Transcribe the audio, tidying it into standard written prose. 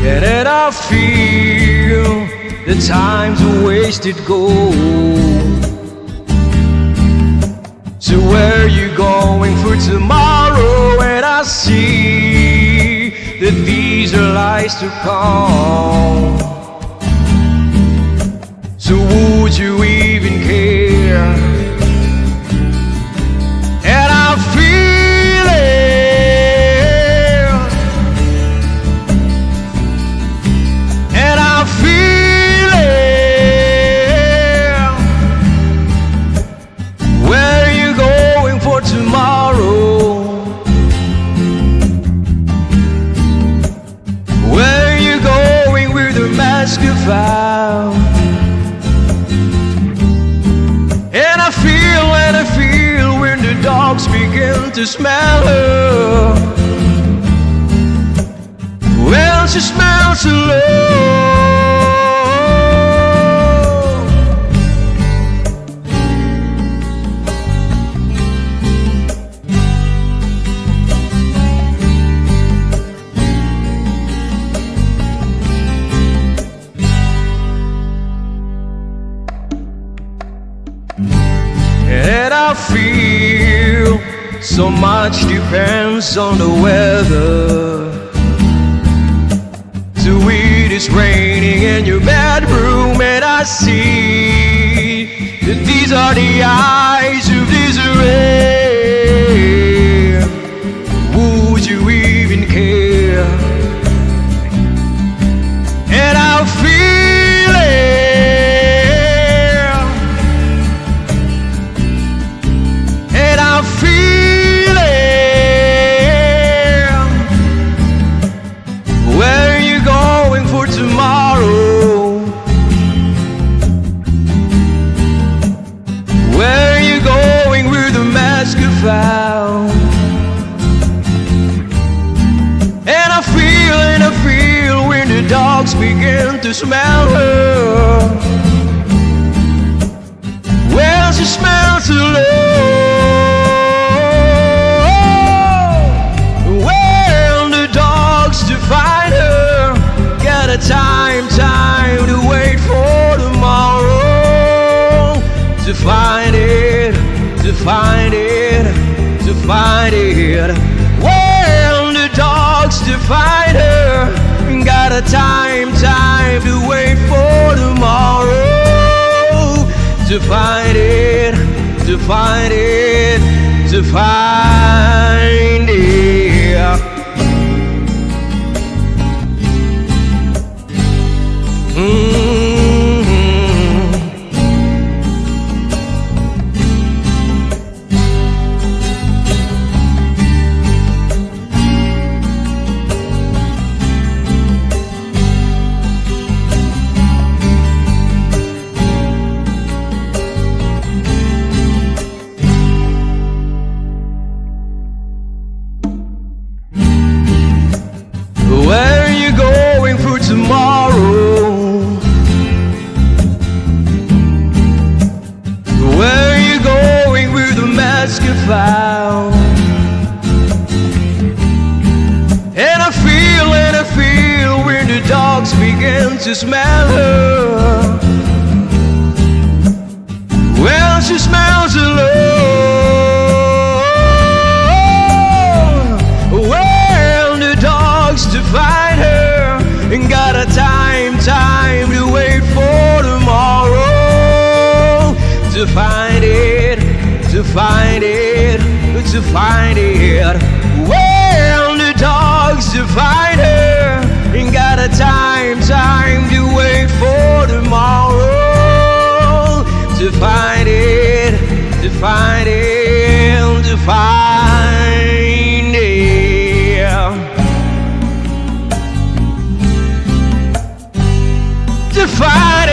And then I feel the time's a wasted gold. So where you going for tomorrow? And I see that these are lies to come. So would you even care? And I feel it, and I feel it. Where are you going for tomorrow? Where are you going with the mask you found? And I feel when the dogs begin to smell her. Well, she smells so low. And I feel so much depends on the weather. So it is raining in your bedroom, and I see that these are the eyes of Desiree. Would you even care? And I feel it, and I feel it. Where are you going for tomorrow? Where are you going with the mask you found? And I feel when the dogs begin to smell her. Well, she smells so low. Well, the dogs to find her got a time to wait for tomorrow. To find it, to find it, to find it. Well, the dogs to find her got a time to wait for tomorrow. To find it, to find it, to find it. Where are you going for tomorrow? Where are you going with the mask you found? And I feel when the dogs begin to smell her. Well, she smells alone. Well, the dogs to find her and got a time to wait for tomorrow. To find it, to find it, to find it. Well, the dogs to find her and got a time to wait for tomorrow. To find it, to find it, to find it. To find it.